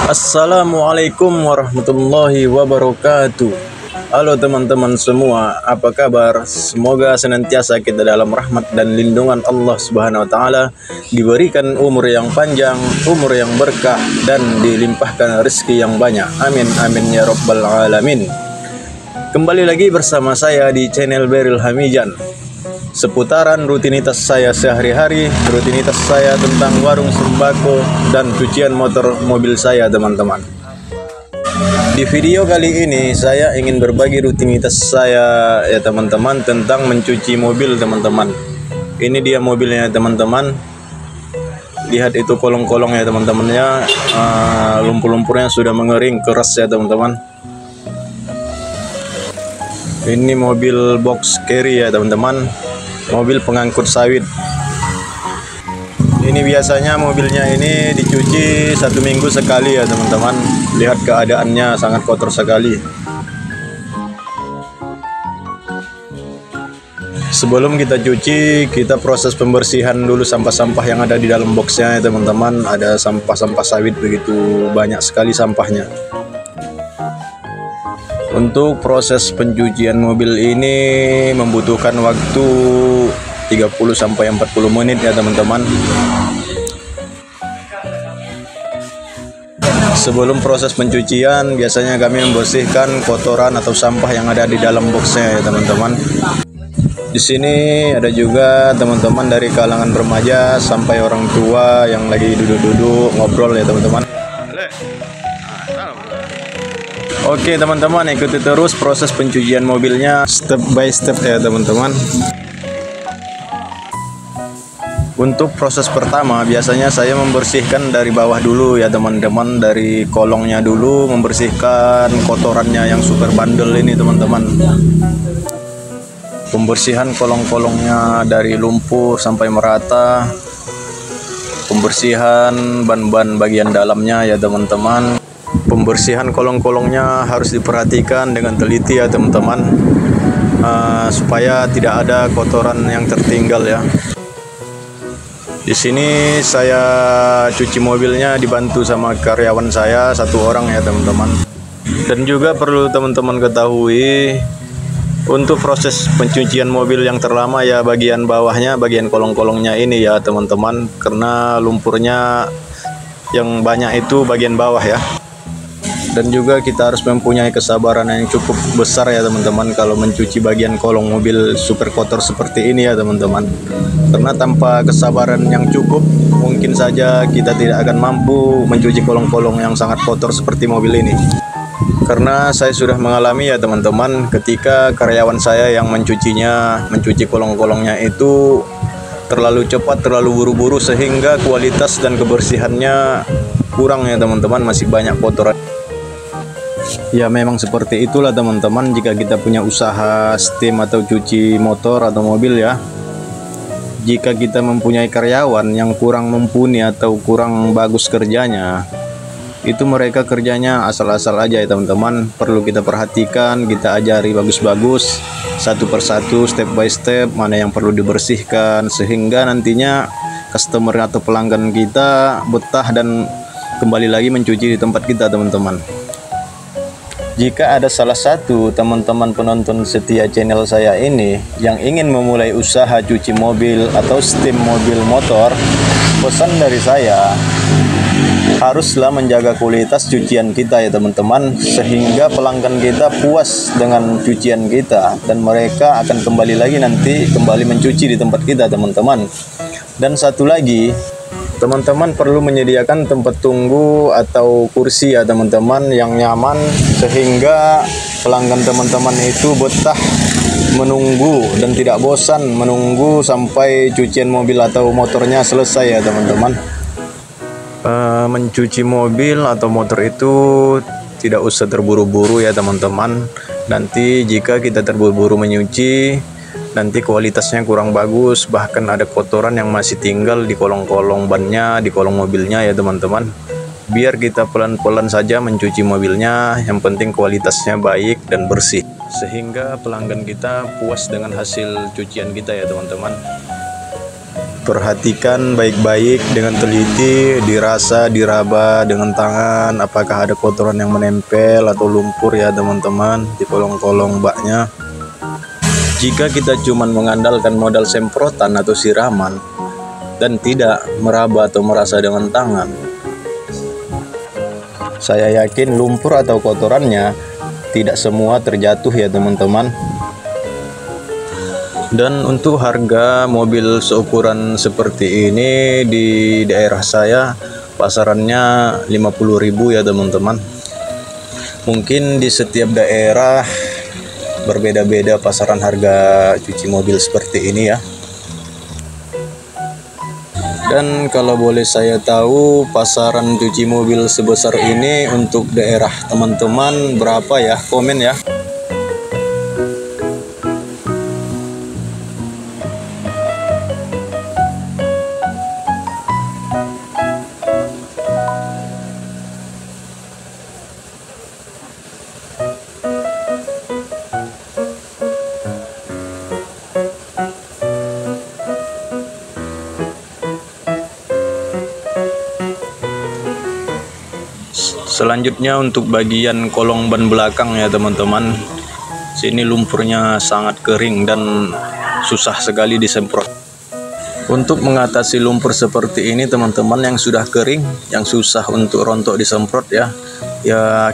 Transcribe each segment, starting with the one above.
Assalamualaikum warahmatullahi wabarakatuh. Halo teman-teman semua, apa kabar? Semoga senantiasa kita dalam rahmat dan lindungan Allah Subhanahu wa taala, diberikan umur yang panjang, umur yang berkah, dan dilimpahkan rezeki yang banyak. Amin amin ya rabbal alamin. Kembali lagi bersama saya di channel Beril Hamijan. Seputaran rutinitas saya sehari-hari, rutinitas saya tentang warung sembako dan cucian motor mobil saya, teman-teman. Di video kali ini saya ingin berbagi rutinitas saya ya teman-teman tentang mencuci mobil, teman-teman. Ini dia mobilnya teman-teman. Lihat itu kolong-kolong ya teman-temannya, lumpur-lumpurnya sudah mengering keras ya teman-teman. Ini mobil box carry ya teman-teman, mobil pengangkut sawit. Ini biasanya mobilnya ini dicuci 1 minggu sekali ya teman-teman. Lihat keadaannya sangat kotor sekali. Sebelum kita cuci, kita proses pembersihan dulu sampah-sampah yang ada di dalam boxnya ya teman-teman. Ada sampah-sampah sawit begitu banyak sekali sampahnya. Untuk proses pencucian mobil ini membutuhkan waktu 30-40 menit ya teman-teman. Sebelum proses pencucian, biasanya kami membersihkan kotoran atau sampah yang ada di dalam boxnya ya teman-teman. Di sini ada juga teman-teman dari kalangan remaja sampai orang tua yang lagi duduk-duduk ngobrol ya teman-teman. Oke teman-teman, ikuti terus proses pencucian mobilnya step by step ya teman-teman. Untuk proses pertama biasanya saya membersihkan dari bawah dulu ya teman-teman, dari kolongnya dulu, membersihkan kotorannya yang super bandel ini teman-teman. Pembersihan kolong-kolongnya dari lumpur sampai merata. Pembersihan ban-ban bagian dalamnya ya teman-teman. Pembersihan kolong-kolongnya harus diperhatikan dengan teliti ya teman-teman, supaya tidak ada kotoran yang tertinggal ya. Di sini saya cuci mobilnya dibantu sama karyawan saya 1 orang ya teman-teman. Dan juga perlu teman-teman ketahui, untuk proses pencucian mobil yang terlama ya bagian bawahnya, bagian kolong-kolongnya ini ya teman-teman, karena lumpurnya yang banyak itu bagian bawah ya. Dan juga kita harus mempunyai kesabaran yang cukup besar ya teman-teman kalau mencuci bagian kolong mobil super kotor seperti ini ya teman-teman. Karena tanpa kesabaran yang cukup, mungkin saja kita tidak akan mampu mencuci kolong-kolong yang sangat kotor seperti mobil ini. Karena saya sudah mengalami ya teman-teman, ketika karyawan saya yang mencuci kolong-kolongnya itu terlalu cepat, terlalu buru-buru, sehingga kualitas dan kebersihannya kurang ya teman-teman, masih banyak kotoran. Ya memang seperti itulah teman-teman, jika kita punya usaha steam atau cuci motor atau mobil ya. Jika kita mempunyai karyawan yang kurang mumpuni atau kurang bagus kerjanya, itu mereka kerjanya asal-asal aja ya teman-teman. Perlu kita perhatikan, kita ajari bagus-bagus, satu persatu, step by step, mana yang perlu dibersihkan, sehingga nantinya customer atau pelanggan kita betah dan kembali lagi mencuci di tempat kita teman-teman. Jika ada salah satu teman-teman penonton setia channel saya ini yang ingin memulai usaha cuci mobil atau steam mobil motor, pesan dari saya, haruslah menjaga kualitas cucian kita ya teman-teman, sehingga pelanggan kita puas dengan cucian kita dan mereka akan kembali lagi nanti kembali mencuci di tempat kita teman-teman. Dan satu lagi, teman-teman perlu menyediakan tempat tunggu atau kursi ya teman-teman yang nyaman, sehingga pelanggan teman-teman itu betah menunggu dan tidak bosan menunggu sampai cucian mobil atau motornya selesai ya teman-teman. Mencuci mobil atau motor itu tidak usah terburu-buru ya teman-teman. Nanti jika kita terburu-buru menyuci, nanti kualitasnya kurang bagus, bahkan ada kotoran yang masih tinggal di kolong-kolong bannya, di kolong mobilnya ya teman-teman. Biar kita pelan-pelan saja mencuci mobilnya, yang penting kualitasnya baik dan bersih, sehingga pelanggan kita puas dengan hasil cucian kita ya teman-teman. Perhatikan baik-baik dengan teliti, dirasa, diraba dengan tangan apakah ada kotoran yang menempel atau lumpur ya teman-teman di kolong-kolong baknya. Jika kita cuma mengandalkan modal semprotan atau siraman dan tidak meraba atau merasa dengan tangan, saya yakin lumpur atau kotorannya tidak semua terjatuh ya teman-teman. Dan untuk harga mobil seukuran seperti ini di daerah saya pasarannya 50.000 ya teman-teman. Mungkin di setiap daerah berbeda-beda pasaran harga cuci mobil seperti ini ya. Dan kalau boleh saya tahu pasaran cuci mobil sebesar ini untuk daerah teman-teman berapa ya? Komen ya. Selanjutnya untuk bagian kolong ban belakang ya teman-teman. Sini lumpurnya sangat kering dan susah sekali disemprot. Untuk mengatasi lumpur seperti ini teman-teman yang sudah kering, yang susah untuk rontok disemprot ya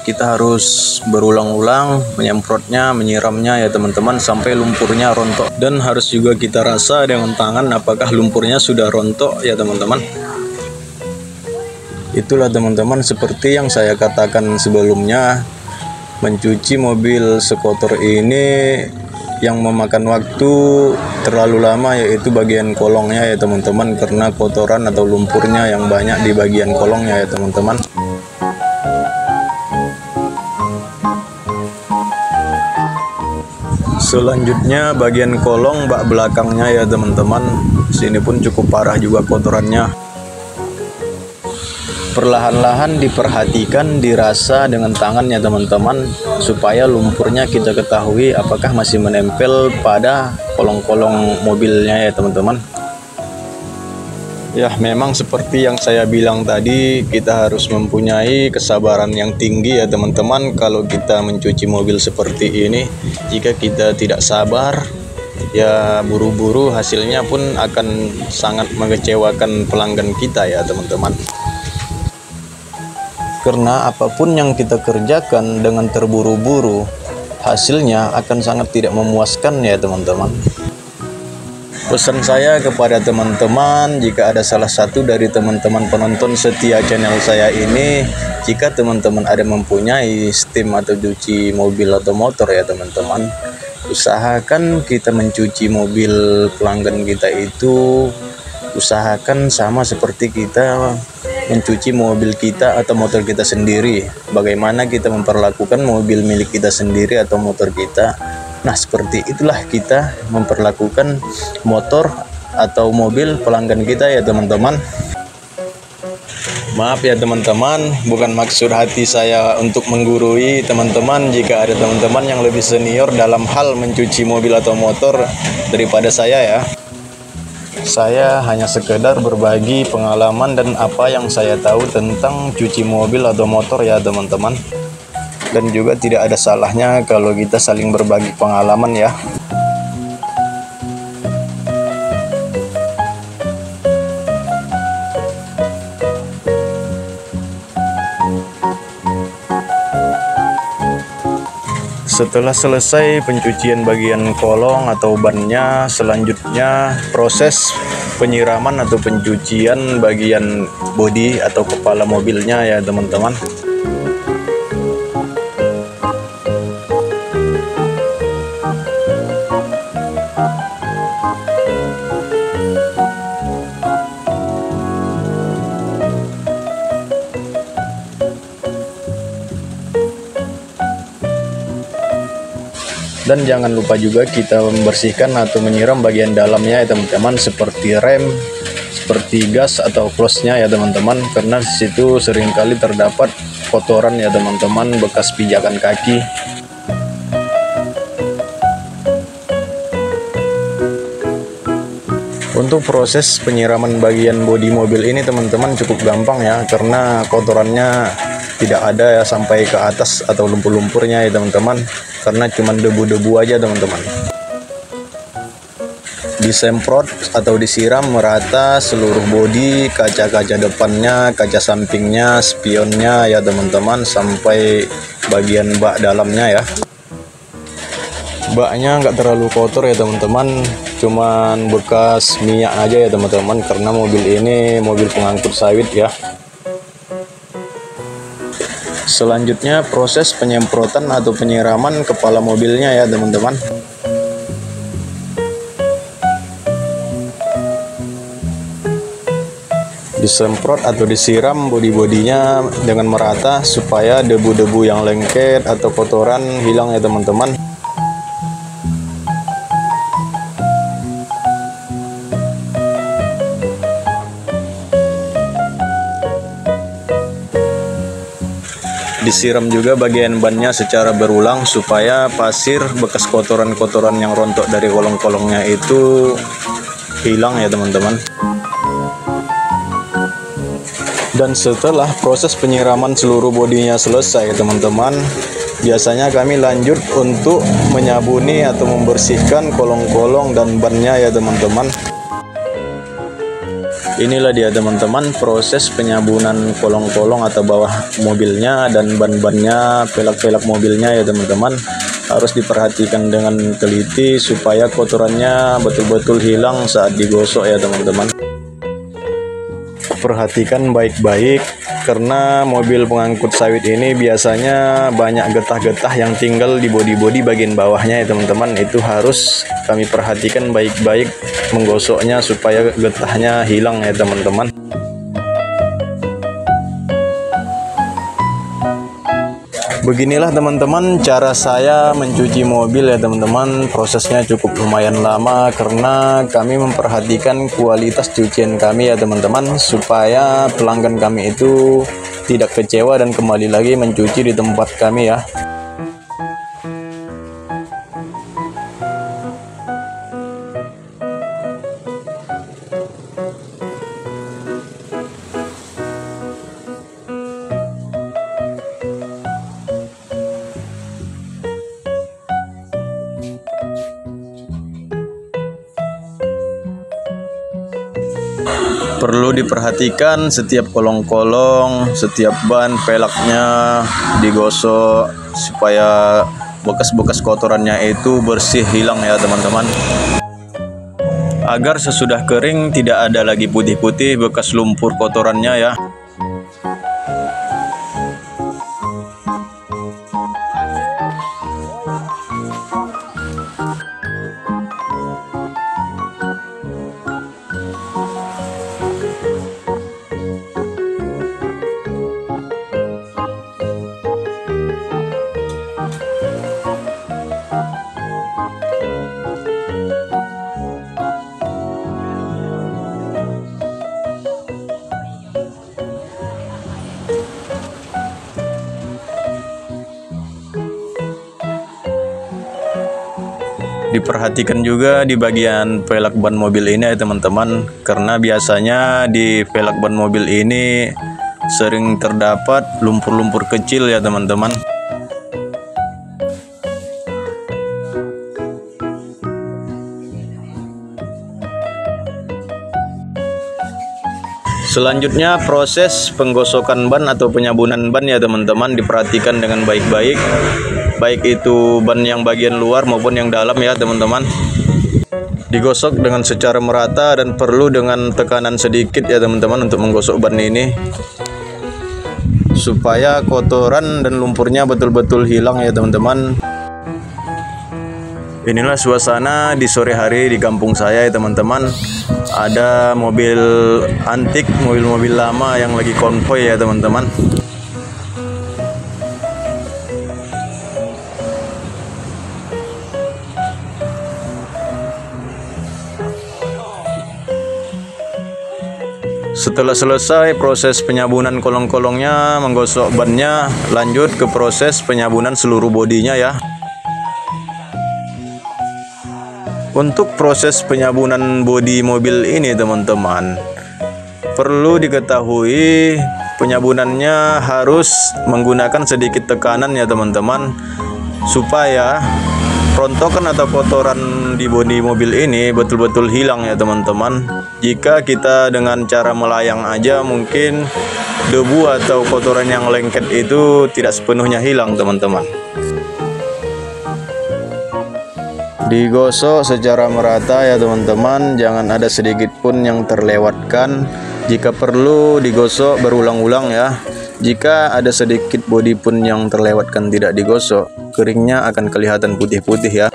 kita harus berulang-ulang menyemprotnya, menyiramnya ya teman-teman sampai lumpurnya rontok. Dan harus juga kita rasa dengan tangan apakah lumpurnya sudah rontok ya teman-teman. Itulah teman-teman, seperti yang saya katakan sebelumnya, mencuci mobil sekotor ini yang memakan waktu terlalu lama yaitu bagian kolongnya ya teman-teman, karena kotoran atau lumpurnya yang banyak di bagian kolongnya ya teman-teman. Selanjutnya bagian kolong bak belakangnya ya teman-teman. Sini pun cukup parah juga kotorannya. Perlahan-lahan diperhatikan, dirasa dengan tangan ya teman-teman, supaya lumpurnya kita ketahui apakah masih menempel pada kolong-kolong mobilnya ya teman-teman. Ya memang seperti yang saya bilang tadi, kita harus mempunyai kesabaran yang tinggi ya teman-teman kalau kita mencuci mobil seperti ini. Jika kita tidak sabar, ya buru-buru, hasilnya pun akan sangat mengecewakan pelanggan kita ya teman-teman. Karena apapun yang kita kerjakan dengan terburu-buru, hasilnya akan sangat tidak memuaskan ya teman-teman. Pesan saya kepada teman-teman, jika ada salah satu dari teman-teman penonton setia channel saya ini, jika teman-teman ada mempunyai steam atau cuci mobil atau motor ya teman-teman, usahakan kita mencuci mobil pelanggan kita itu, usahakan sama seperti kita mencuci mobil kita atau motor kita sendiri. Bagaimana kita memperlakukan mobil milik kita sendiri atau motor kita, nah seperti itulah kita memperlakukan motor atau mobil pelanggan kita ya teman-teman. Maaf ya teman-teman, bukan maksud hati saya untuk menggurui teman-teman. Jika ada teman-teman yang lebih senior dalam hal mencuci mobil atau motor daripada saya ya, saya hanya sekedar berbagi pengalaman dan apa yang saya tahu tentang cuci mobil atau motor ya teman-teman. Dan juga tidak ada salahnya kalau kita saling berbagi pengalaman ya. Setelah selesai pencucian bagian kolong atau bannya, selanjutnya proses penyiraman atau pencucian bagian bodi atau kepala mobilnya ya teman-teman. Dan jangan lupa juga kita membersihkan atau menyiram bagian dalamnya ya teman-teman, seperti rem, seperti gas atau closnya ya teman-teman, karena di situ seringkali terdapat kotoran ya teman-teman, bekas pijakan kaki. Untuk proses penyiraman bagian bodi mobil ini teman-teman cukup gampang ya, karena kotorannya tidak ada ya sampai ke atas atau lumpur-lumpurnya ya teman-teman, karena cuma debu-debu aja teman-teman. Disemprot atau disiram merata seluruh bodi, kaca-kaca depannya, kaca sampingnya, spionnya ya teman-teman, sampai bagian bak dalamnya ya. Baknya nggak terlalu kotor ya teman-teman, cuman bekas minyak aja ya teman-teman, karena mobil ini mobil pengangkut sawit ya. Selanjutnya proses penyemprotan atau penyiraman kepala mobilnya ya teman-teman. Disemprot atau disiram bodi-bodinya dengan merata supaya debu-debu yang lengket atau kotoran hilang ya teman-teman. Disiram juga bagian bannya secara berulang supaya pasir bekas kotoran-kotoran yang rontok dari kolong-kolongnya itu hilang ya teman-teman. Dan setelah proses penyiraman seluruh bodinya selesai teman-teman, biasanya kami lanjut untuk menyabuni atau membersihkan kolong-kolong dan bannya ya teman-teman. Inilah dia teman-teman proses penyabunan kolong-kolong atau bawah mobilnya dan ban-bannya, pelak-pelak mobilnya ya teman-teman. Harus diperhatikan dengan teliti supaya kotorannya betul-betul hilang saat digosok ya teman-teman. Perhatikan baik-baik, karena mobil pengangkut sawit ini biasanya banyak getah-getah yang tinggal di bodi-bodi bagian bawahnya ya teman-teman. Itu harus kami perhatikan baik-baik menggosoknya supaya getahnya hilang ya teman-teman. Beginilah teman-teman cara saya mencuci mobil ya teman-teman. Prosesnya cukup lumayan lama karena kami memperhatikan kualitas cucian kami ya teman-teman, supaya pelanggan kami itu tidak kecewa dan kembali lagi mencuci di tempat kami ya. Perlu diperhatikan setiap kolong-kolong, setiap ban, pelaknya digosok supaya bekas-bekas kotorannya itu bersih, hilang ya teman-teman. Agar sesudah kering tidak ada lagi putih-putih bekas lumpur kotorannya ya. Diperhatikan juga di bagian pelak ban mobil ini ya teman-teman, karena biasanya di pelak ban mobil ini sering terdapat lumpur-lumpur kecil ya teman-teman. Selanjutnya proses penggosokan ban atau penyabunan ban ya teman-teman, diperhatikan dengan baik-baik, baik itu ban yang bagian luar maupun yang dalam ya teman-teman. Digosok dengan secara merata dan perlu dengan tekanan sedikit ya teman-teman untuk menggosok ban ini, supaya kotoran dan lumpurnya betul-betul hilang ya teman-teman. Inilah suasana di sore hari di kampung saya ya teman-teman. Ada mobil antik, mobil-mobil lama yang lagi konvoy ya teman-teman. Setelah selesai proses penyabunan kolong-kolongnya, menggosok bannya, lanjut ke proses penyabunan seluruh bodinya ya. Untuk proses penyabunan bodi mobil ini teman-teman, perlu diketahui penyabunannya harus menggunakan sedikit tekanan ya teman-teman, supaya rontokan atau kotoran di bodi mobil ini betul-betul hilang ya teman-teman. Jika kita dengan cara melayang aja, mungkin debu atau kotoran yang lengket itu tidak sepenuhnya hilang teman-teman. Digosok secara merata ya teman-teman, jangan ada sedikit pun yang terlewatkan. Jika perlu digosok berulang-ulang ya. Jika ada sedikit bodi pun yang terlewatkan tidak digosok, keringnya akan kelihatan putih-putih ya.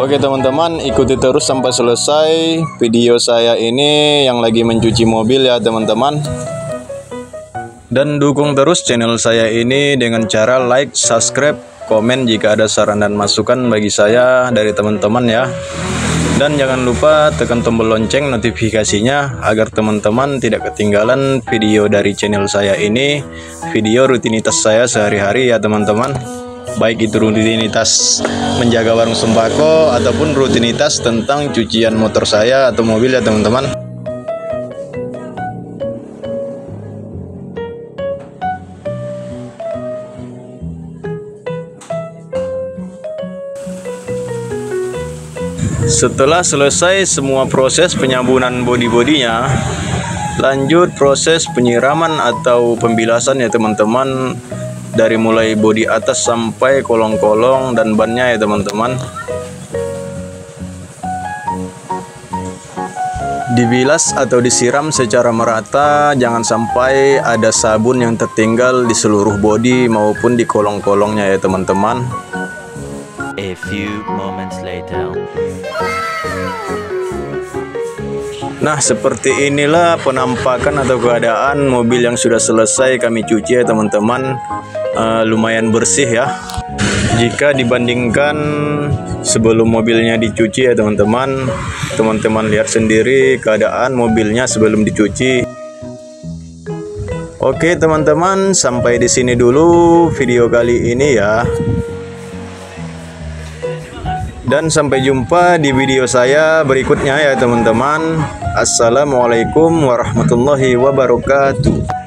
Oke teman-teman, ikuti terus sampai selesai video saya ini yang lagi mencuci mobil ya teman-teman. Dan dukung terus channel saya ini dengan cara like, subscribe, komen jika ada saran dan masukan bagi saya dari teman-teman ya. Dan jangan lupa tekan tombol lonceng notifikasinya agar teman-teman tidak ketinggalan video dari channel saya ini, video rutinitas saya sehari-hari ya teman-teman. Baik itu rutinitas menjaga warung sembako ataupun rutinitas tentang cucian motor saya atau mobil ya teman-teman. Setelah selesai semua proses penyabunan bodi-bodinya, lanjut proses penyiraman atau pembilasan ya teman-teman, dari mulai bodi atas sampai kolong-kolong dan bannya ya teman-teman. Dibilas atau disiram secara merata, jangan sampai ada sabun yang tertinggal di seluruh bodi maupun di kolong-kolongnya ya teman-teman. A few moments later. Nah, seperti inilah penampakan atau keadaan mobil yang sudah selesai kami cuci ya teman-teman. Lumayan bersih ya jika dibandingkan sebelum mobilnya dicuci ya teman-teman. Teman-teman lihat sendiri keadaan mobilnya sebelum dicuci. Oke teman-teman, sampai di sini dulu video kali ini ya. Dan sampai jumpa di video saya berikutnya ya teman-teman. Assalamualaikum warahmatullahi wabarakatuh.